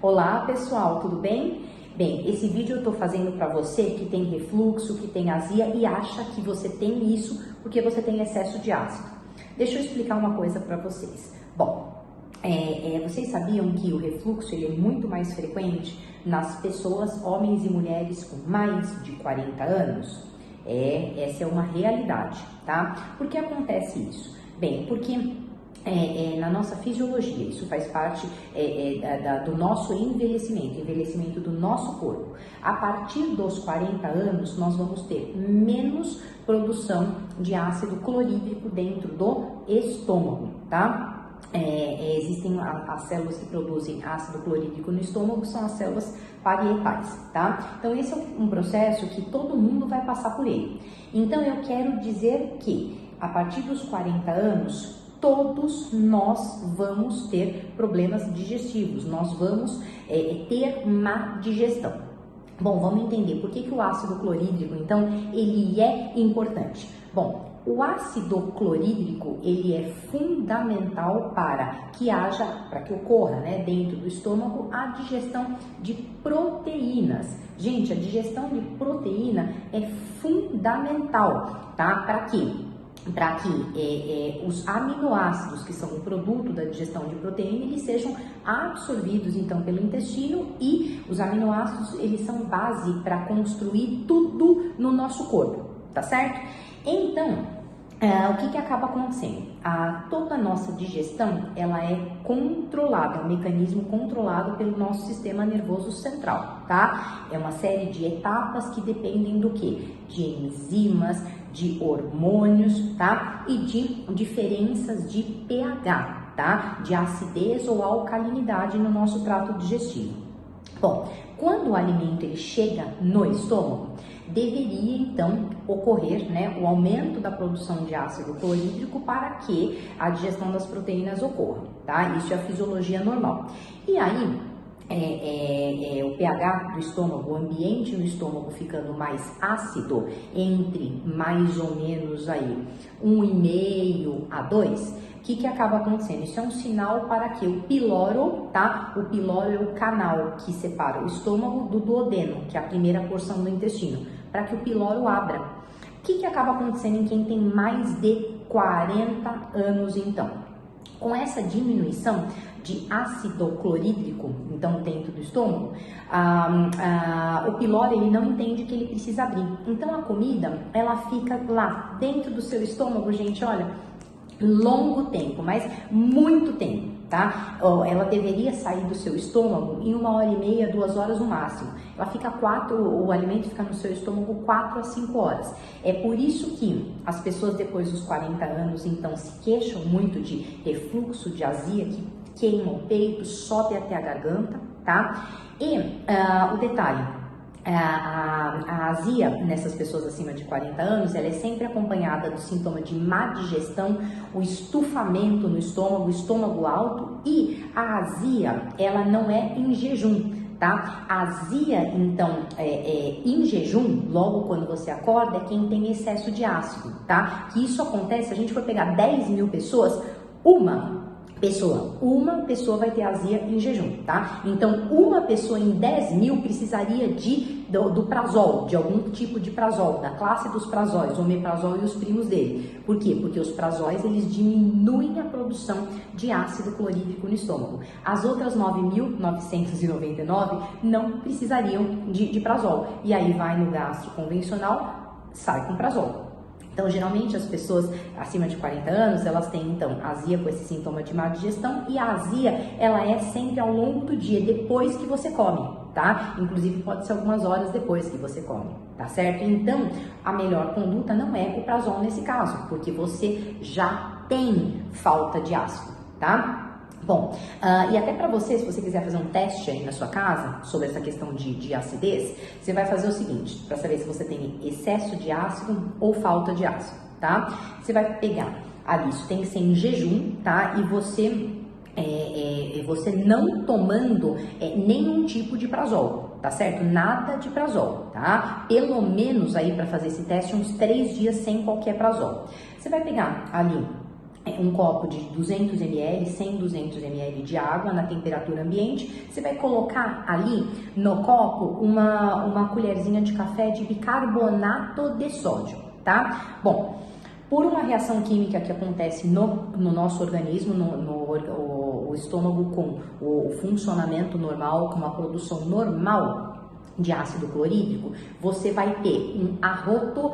Olá pessoal, tudo bem? Bem, esse vídeo eu tô fazendo para você que tem refluxo, que tem azia e acha que você tem isso porque você tem excesso de ácido. Deixa eu explicar uma coisa para vocês. Bom, vocês sabiam que o refluxo ele é muito mais frequente nas pessoas, homens e mulheres com mais de 40 anos? Essa é uma realidade, tá? Por que acontece isso? Bem, porque na nossa fisiologia, isso faz parte do nosso envelhecimento do nosso corpo. A partir dos 40 anos, nós vamos ter menos produção de ácido clorídrico dentro do estômago, tá? Existem as células que produzem ácido clorídrico no estômago, são as células parietais, tá? Então esse é um processo que todo mundo vai passar por ele. Então eu quero dizer que a partir dos 40 anos, todos nós vamos ter problemas digestivos, nós vamos ter má digestão. Bom, vamos entender por que o ácido clorídrico, então, ele é importante. Bom, o ácido clorídrico, ele é fundamental para que ocorra, né, dentro do estômago, a digestão de proteínas. Gente, a digestão de proteína é fundamental, tá? Para quê? Para que os aminoácidos, que são o produto da digestão de proteína, eles sejam absorvidos então pelo intestino, e os aminoácidos eles são base para construir tudo no nosso corpo, tá certo? Então, o que acaba acontecendo? Toda a nossa digestão, ela é controlada, é um mecanismo controlado pelo nosso sistema nervoso central, tá? É uma série de etapas que dependem do quê? De enzimas, de hormônios, tá? E de diferenças de pH, tá? De acidez ou alcalinidade no nosso trato digestivo. Bom, quando o alimento ele chega no estômago, deveria então ocorrer, né, o aumento da produção de ácido clorídrico para que a digestão das proteínas ocorra, tá? Isso é a fisiologia normal. E aí, o pH do estômago, o ambiente no estômago ficando mais ácido, entre mais ou menos aí 1,5 a 2, o que acaba acontecendo? Isso é um sinal para que o piloro, tá? O piloro é o canal que separa o estômago do duodeno, que é a primeira porção do intestino, para que o piloro abra. O que acaba acontecendo em quem tem mais de 40 anos então? Com essa diminuição de ácido clorídrico, então dentro do estômago, o piloro ele não entende que ele precisa abrir. Então a comida, ela fica lá dentro do seu estômago, gente, olha, longo tempo, mas muito tempo, tá? Ela deveria sair do seu estômago em 1h30, 2 horas no máximo. Ela fica o alimento fica no seu estômago 4 a 5 horas. É por isso que as pessoas depois dos 40 anos, então, se queixam muito de refluxo, de azia, que queima o peito, sobe até a garganta, tá? E o detalhe, a azia nessas pessoas acima de 40 anos, ela é sempre acompanhada do sintoma de má digestão, o estufamento no estômago, o estômago alto, e a azia, ela não é em jejum, tá? A azia, então, em jejum, logo quando você acorda, é quem tem excesso de ácido, tá? Que isso acontece, se a gente for pegar 10 mil pessoas, uma pessoa vai ter azia em jejum, tá? Então, uma pessoa em 10 mil precisaria do prazol, de algum tipo de prazol, da classe dos prazóis, o omeprazol e os primos dele. Por quê? Porque os prazóis, eles diminuem a produção de ácido clorídrico no estômago. As outras 9.999 não precisariam de prazol. E aí vai no gastro convencional, sai com prazol. Então, geralmente, as pessoas acima de 40 anos, elas têm, então, azia com esse sintoma de má digestão, e a azia, ela é sempre ao longo do dia, depois que você come, tá? Inclusive, pode ser algumas horas depois que você come, tá certo? Então, a melhor conduta não é o prazol nesse caso, porque você já tem falta de ácido, tá? Bom, e até para você, se você quiser fazer um teste aí na sua casa sobre essa questão de acidez, você vai fazer o seguinte, para saber se você tem excesso de ácido ou falta de ácido, tá? Você vai pegar ali, isso tem que ser em jejum, tá? E você não tomando nenhum tipo de prazol, tá certo? Nada de prazol, tá? Pelo menos aí para fazer esse teste uns 3 dias sem qualquer prazol. Você vai pegar ali um copo de 200 ml, 100, 200 ml de água na temperatura ambiente, você vai colocar ali no copo uma colherzinha de café de bicarbonato de sódio, tá? Bom, por uma reação química que acontece no nosso organismo, o estômago com o funcionamento normal, com uma produção normal de ácido clorídrico, você vai ter um arroto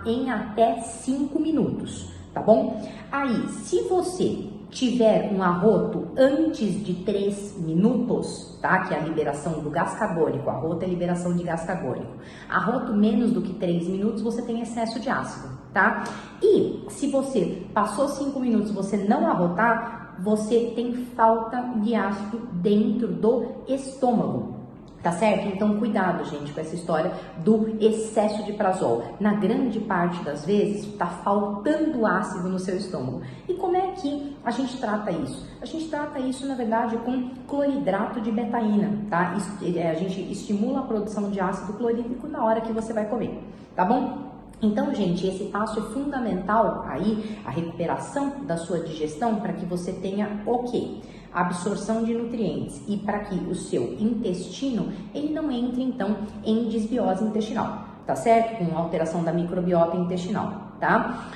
em até 5 minutos. Tá bom? Aí, se você tiver um arroto antes de 3 minutos, tá? Que é a liberação do gás carbônico, arroto é liberação de gás carbônico. Arroto menos do que 3 minutos, você tem excesso de ácido, tá? E se você passou 5 minutos e você não arrotar, você tem falta de ácido dentro do estômago. Tá certo? Então, cuidado, gente, com essa história do excesso de prazol. Na grande parte das vezes, tá faltando ácido no seu estômago. E como é que a gente trata isso? A gente trata isso, na verdade, com cloridrato de betaína, tá? A gente estimula a produção de ácido clorídrico na hora que você vai comer, tá bom? Então, gente, esse passo é fundamental aí, a recuperação da sua digestão, para que você tenha o quê? Absorção de nutrientes e para que o seu intestino, ele não entre, então, em desbiose intestinal, tá certo? Com alteração da microbiota intestinal, tá?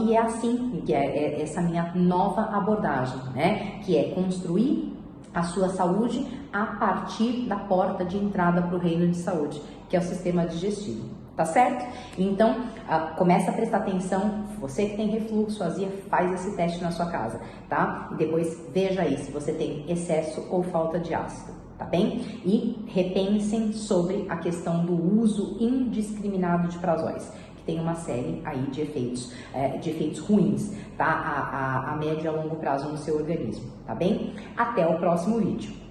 E é assim que é essa minha nova abordagem, né? Que é construir a sua saúde a partir da porta de entrada para o reino de saúde, que é o sistema digestivo. Tá certo? Então, começa a prestar atenção, você que tem refluxo, azia, faz esse teste na sua casa, tá? E depois veja aí se você tem excesso ou falta de ácido, tá bem? E repensem sobre a questão do uso indiscriminado de prazóis, que tem uma série aí de efeitos ruins, tá? A médio e a longo prazo no seu organismo, tá bem? Até o próximo vídeo.